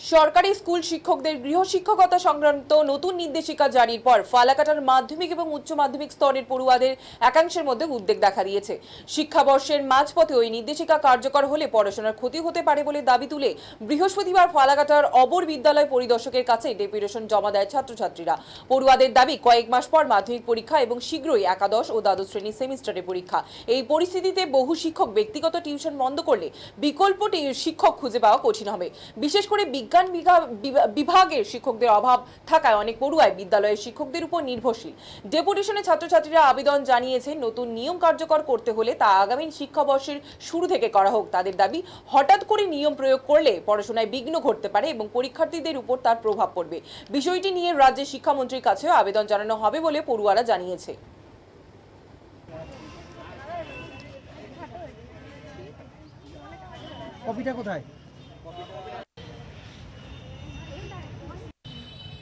সরকারি স্কুল শিক্ষকদের গৃহশিক্ষকতা সংক্রান্ত নতুন নির্দেশিকা জারির পর ফালাকাটার মাধ্যমিক এবং উচ্চ মাধ্যমিক স্তরের পড়ুয়াদের একাংশের মধ্যে উদ্বেগ দেখা দিয়েছে। শিক্ষাবর্ষের মাঝপথে ওই নির্দেশিকা কার্যকর হলে পড়াশোনার ক্ষতি হতে পারে বলে দাবি তুলে বৃহস্পতিবার ফালাকাটার অবর বিদ্যালয় পরিদর্শকের কাছে ডেপুটেশন জমা দেয় ছাত্রছাত্রীরা। পড়ুয়াদের দাবি, কয়েক মাস পর মাধ্যমিক পরীক্ষা এবং শীঘ্রই একাদশ ও দ্বাদশ শ্রেণীর সেমিস্টারের পরীক্ষা। এই পরিস্থিতিতে বহু শিক্ষক ব্যক্তিগত টিউশন বন্ধ করলে বিকল্প শিক্ষক খুঁজে পাওয়া কঠিন হবে। বিশেষ করে বিজ্ঞান বিভাগের শিক্ষকদের অভাব থাকায় অনেক পড়ুয়াই বিদ্যালয়ের শিক্ষকদের উপর নির্ভরশীল। ডেপুটেশনে ছাত্রছাত্রীরা আবেদন জানিয়েছেন, নতুন নিয়ম কার্যকর করতে হলে তা আগামী শিক্ষাবর্ষের শুরু থেকে করা হোক। তাদের দাবি, হঠাৎ করে নিয়ম প্রয়োগ করলে পড়াশোনায় বিঘ্ন ঘটতে পারে এবং পরীক্ষার্থীদের উপর তার প্রভাব পড়বে। বিষয়টি নিয়ে রাজ্যের শিক্ষামন্ত্রীর কাছেও আবেদন জানানো হবে বলে পড়ুয়ারা জানিয়েছে। কপিটা কোথায়?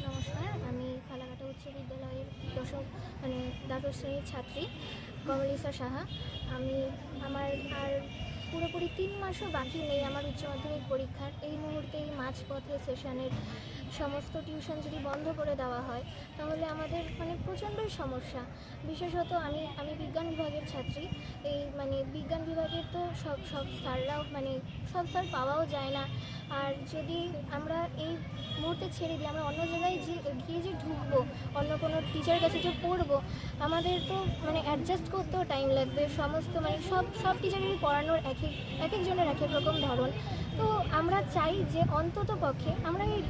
নমস্কার, আমি ফালাকাটা উচ্চ বিদ্যালয়ের দ্বাদশ শ্রেণীর ছাত্রী কমলিসা সাহা। আমার আর পুরোপুরি 3 মাসও বাকি নেই আমার উচ্চ মাধ্যমিক পরীক্ষার। এই মুহূর্তে এই মাঝপথে সেশনের সমস্ত টিউশন যদি বন্ধ করে দেওয়া হয় তাহলে আমাদের প্রচণ্ডই সমস্যা। বিশেষত আমি বিজ্ঞান বিভাগের ছাত্রী। এই বিজ্ঞান বিভাগের তো সব স্যাররাও সব স্যার পাওয়াও যায় না। আর যদি আমরা এই মুহূর্তে ছেড়ে দিই, আমরা অন্য জায়গায় গিয়ে যে ঢুকবো, অন্য কোনো টিচারের কাছে যে পড়বো, আমাদের তো অ্যাডজাস্ট করতেও টাইম লাগবে। সমস্ত সব টিচারেরই পড়ানোর এক একজনের এক এক রকম ধরন। তো আমরা চাই যে অন্তত পক্ষে আমরা এই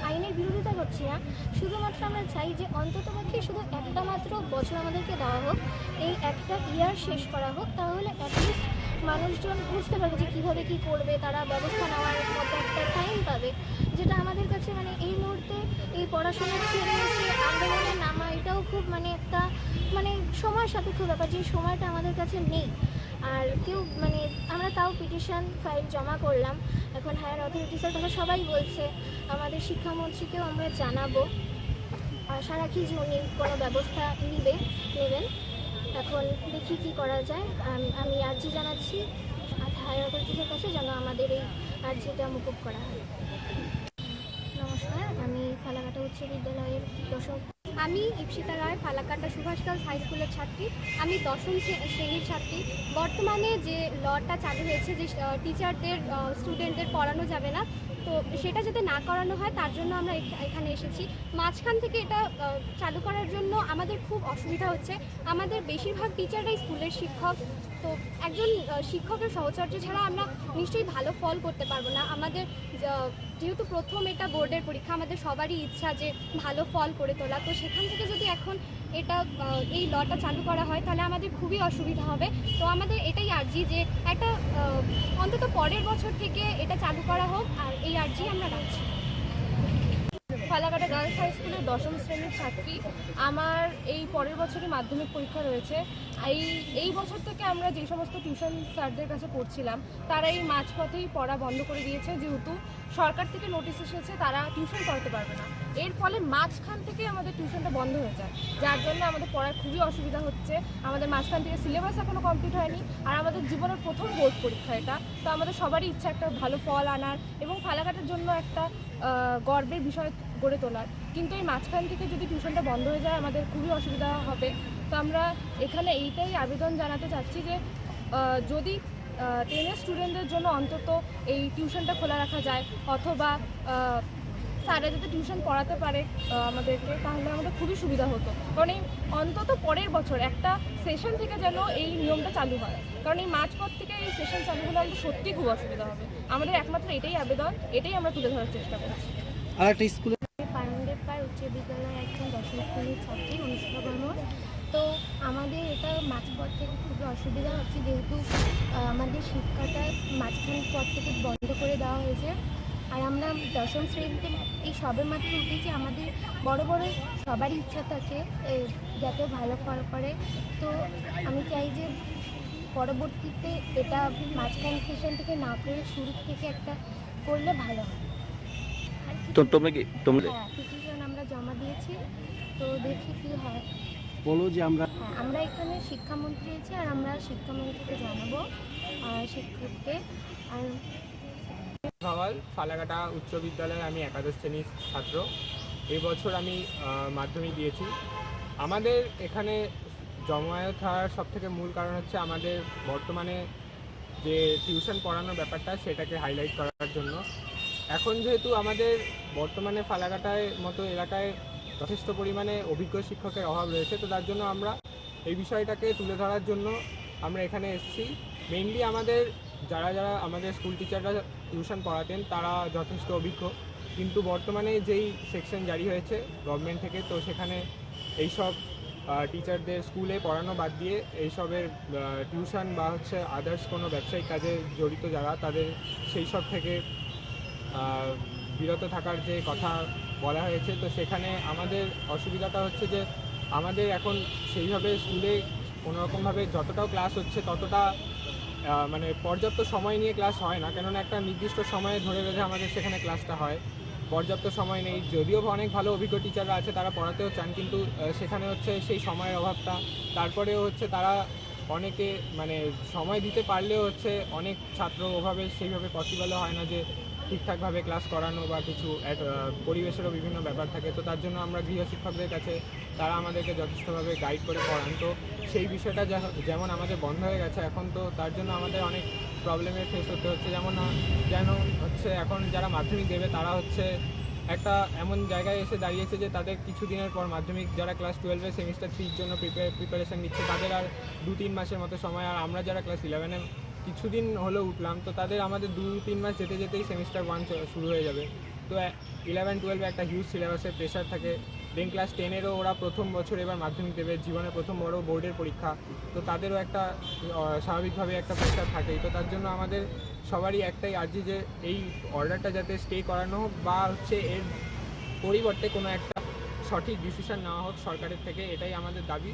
আইনের বিরোধিতা করছি না, শুধুমাত্র আমরা চাই যে অন্তত পক্ষে শুধু একটা মাত্র বছর আমাদেরকে দেওয়া হোক, এই একটা ইয়ার শেষ করা হোক। তাহলে অ্যাটলিস্ট মানুষজন বুঝতে পারবে যে কীভাবে কী করবে, তারা ব্যবস্থা নেওয়ার মতো একটা টাইম পাবে। যেটা আমাদের কাছে এই মুহূর্তে এই পড়াশোনা ছেড়ে এসে আন্দোলনে নামা, এটাও খুব একটা সময় সাপেক্ষ ব্যাপার, যে সময়টা আমাদের কাছে নেই। আর কেউ আমরা তাও পিটিশন ফাইল জমা করলাম। এখন হায়ার অথরিটিসের কথা সবাই বলছে, আমাদের শিক্ষামন্ত্রীকেও আমরা জানাবো, আশা রাখি যে উনি কোনো ব্যবস্থা নেবেন। এখন দেখি কি করা যায়। আমি আর্জি জানাচ্ছি হায়ার অথরিটিসের কাছে যেন আমাদের এই আর্জিটা মুকুব করা হয়। নমস্কার, আমি ফালাকাটা উচ্চ বিদ্যালয়ের আমি ইপসিতা রায়, ফালাকাটা সুভাষ গার্লস হাই স্কুলের ছাত্রী। আমি 10ম শ্রেণীর ছাত্রী। বর্তমানে যে লটা চালু হয়েছে যে টিচারদের স্টুডেন্টদের পড়ানো যাবে না, তো সেটা যাতে না করানো হয় তার জন্য আমরা এখানে এসেছি। মাঝখান থেকে এটা চালু করার জন্য আমাদের খুব অসুবিধা হচ্ছে। আমাদের বেশিরভাগ টিচাররাই স্কুলের শিক্ষক, তো একজন শিক্ষকের সহচর্য ছাড়া আমরা নিশ্চয়ই ভালো ফল করতে পারবো না। আমাদের যেহেতু প্রথম এটা বোর্ডের পরীক্ষা, আমাদের সবারই ইচ্ছা যে ভালো ফল করে তোলা। তো সেখান থেকে যদি এখন এই লটা চালু করা হয় তাহলে আমাদের খুবই অসুবিধা হবে। তো আমাদের এটাই আর্জি যে একটা অন্তত পরের বছর থেকে এটা চালু করা হোক, আর এই আর্জি আমরা রাখছি। ফালাকাটা গার্লস হাই স্কুলের 10ম শ্রেণীর ছাত্রী। আমার এই পরের বছরই মাধ্যমিক পরীক্ষা রয়েছে। এই বছর থেকে আমরা যে সমস্ত টিউশন স্যারদের কাছে পড়ছিলাম তারা এই মাঝপথেই পড়া বন্ধ করে দিয়েছে, যেহেতু সরকার থেকে নোটিশ এসেছে তারা টিউশন পড়াতে পারবে না। এর ফলে মাঝখান থেকে আমাদের টিউশনটা বন্ধ হয়ে যায়, যার জন্য আমাদের পড়ার খুবই অসুবিধা হচ্ছে। আমাদের মাঝখান থেকে সিলেবাস এখনও কমপ্লিট হয়নি, আর আমাদের জীবনের প্রথম বোর্ড পরীক্ষা এটা। তো আমাদের সবারই ইচ্ছা একটা ভালো ফল আনার এবং ফালাকাটার জন্য একটা গর্বের বিষয় গড়ে তোলার, কিন্তু এই মাঝখান থেকে যদি টিউশনটা বন্ধ হয়ে যায় আমাদের খুবই অসুবিধা হবে। তো আমরা এখানে এইটাই আবেদন জানাতে চাচ্ছি যে যদি 10-এর স্টুডেন্টদের জন্য অন্তত এই টিউশনটা খোলা রাখা যায়, অথবা স্যাররা যাতে টিউশন পড়াতে পারে আমাদেরকে, তাহলে আমাদের খুবই সুবিধা হতো। কারণ এই অন্তত পরের বছর একটা সেশন থেকে যেন এই নিয়মটা চালু হয়, কারণ এই মাঝপথ থেকে এই সেশন চালু হলে আমাদের সত্যিই খুব অসুবিধা হবে। আমাদের একমাত্র এটাই আবেদন, এটাই আমরা তুলে ধরার চেষ্টা করছি। আর একটা স্কুলে পারমন্ডের পাড় উচ্চ বিদ্যালয়ের একজন 10ম শ্রেণীর ছাত্রী অনুষ্কা বর্মন। তো আমাদের এটা মাঝপথ থেকে খুবই অসুবিধা হচ্ছে, যেহেতু আমাদের শিক্ষাটা মাঝখান পথ থেকে বন্ধ করে দেওয়া হয়েছে। আর আমরা 10ম শ্রেণীতে এই সবেমাত্র উঠেছি। আমাদের বড় সবারই ইচ্ছা থাকে যাতে ভালো ফল করে। তো আমি চাই যে পরবর্তীতে এটা মাঝখান সেশন থেকে না করে শুরু থেকে একটা করলে ভালো হয়। তো তোমরা পিটিশন আমরা জমা দিয়েছি, তো দেখি কি হয়। বলো যে আমরা এখানে শিক্ষামন্ত্রী আছি, আর আমরা শিক্ষামন্ত্রীকে জানাবো শিক্ষককে। আর ভাওয়াল ফালাকাটা উচ্চ বিদ্যালয়ে আমি একাদশ শ্রেণীর ছাত্র। এই বছর আমি মাধ্যমিক দিয়েছি। আমাদের এখানে জমায়েত হওয়ার সবথেকে মূল কারণ হচ্ছে আমাদের বর্তমানে যে টিউশন পড়ানোর ব্যাপারটা সেটাকে হাইলাইট করার জন্য। এখন যেহেতু আমাদের বর্তমানে ফালাকাটায় মতো এলাকায় যথেষ্ট পরিমাণে অভিজ্ঞ শিক্ষকের অভাব রয়েছে, তো তার জন্য আমরা এই বিষয়টাকে তুলে ধরার জন্য আমরা এখানে এসেছি। মেইনলি আমাদের যারা আমাদের স্কুল টিচাররা টিউশন পড়াতেন তারা যথেষ্ট অভিজ্ঞ, কিন্তু বর্তমানে যেই সেকশন জারি হয়েছে গভর্নমেন্ট থেকে, তো সেখানে এইসব টিচারদের স্কুলে পড়ানো বাদ দিয়ে এইসবের টিউশন বা হচ্ছে আদার্স কোনো ব্যবসায়িক কাজে জড়িত যারা তাদের সেই সব থেকে বিরত থাকার যে কথা বলা হয়েছে। তো সেখানে আমাদের অসুবিধাটা হচ্ছে যে আমাদের এখন সেইভাবে স্কুলে কোনোরকমভাবে যতটাও ক্লাস হচ্ছে ততটা মানে পর্যাপ্ত সময় নিয়ে ক্লাস হয় না, কেননা একটা নির্দিষ্ট সময়ে ধরে বেঁধে আমাদের সেখানে ক্লাসটা হয়। পর্যাপ্ত সময় নেই, যদিও অনেক ভালো অভিজ্ঞ টিচাররা আছে তারা পড়াতেও চান, কিন্তু সেখানে হচ্ছে সেই সময়ের অভাবটা। তারপরেও হচ্ছে তারা অনেকে মানে সময় দিতে পারলেও হচ্ছে অনেক ছাত্র ওভাবে সেইভাবে পসিবলও হয় না যে ঠিকঠাকভাবে ক্লাস করানো বা কিছু পরিবেশেরও বিভিন্ন ব্যাপার থাকে। তো তার জন্য আমরা গৃহশিক্ষকদের কাছে তারা আমাদেরকে যথেষ্টভাবে গাইড করে পড়ান। তো সেই বিষয়টা যেমন আমাদের বন্ধ হয়ে গেছে এখন, তো তার জন্য আমাদের অনেক প্রবলেমের ফেস হতে হচ্ছে। যেন হচ্ছে এখন যারা মাধ্যমিক দেবে তারা হচ্ছে একটা এমন জায়গায় এসে দাঁড়িয়েছে যে তাদের কিছুদিনের পর মাধ্যমিক, যারা ক্লাস 12-এ সেমিস্টার 3-র জন্য প্রিপারেশান নিচ্ছে তাদের আর 2-3 মাসের মতো সময়। আর আমরা যারা ক্লাস 11-এ কিছুদিন হলো উঠলাম, তো তাদের আমাদের 2-3 মাস যেতে যেতেই সেমিস্টার 1 শুরু হয়ে যাবে। তো 11-12-এ একটা হিউজ সিলেবাসের প্রেশার থাকে। দেন ক্লাস 10-এরও ওরা প্রথম বছর এবার মাধ্যমিক দেবে, জীবনের প্রথম বড় বোর্ডের পরীক্ষা, তো তাদেরও একটা স্বাভাবিকভাবে একটা প্রেশার থাকেই। তো তার জন্য আমাদের সবারই একটাই আর্জি যে এই অর্ডারটা যাতে স্টে করানো হোক বা হচ্ছে এর পরিবর্তে কোনো একটা সঠিক ডিসিশন নেওয়া হোক সরকারের থেকে, এটাই আমাদের দাবি।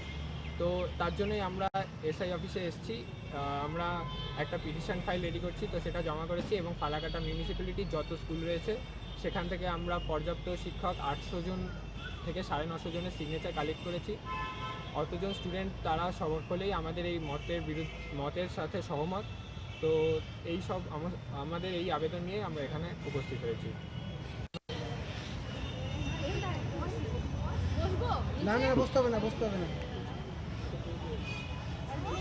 তো তার জন্যই আমরা এসআই অফিসে এসেছি। আমরা একটা পিটিশন ফাইল রেডি করছি, তো সেটা জমা করেছি এবং ফালাকাটা মিউনিসিপ্যালিটির যত স্কুল রয়েছে সেখান থেকে আমরা পর্যাপ্ত শিক্ষক 800 জন থেকে 950 জনের সিগনেচার কালেক্ট করেছি। অতজন স্টুডেন্ট তারা সকলেই আমাদের এই মতের সাথে সহমত। তো এই সব আমাদের এই আবেদন নিয়ে আমরা এখানে উপস্থিত হয়েছি। না না, বসতে হবে না।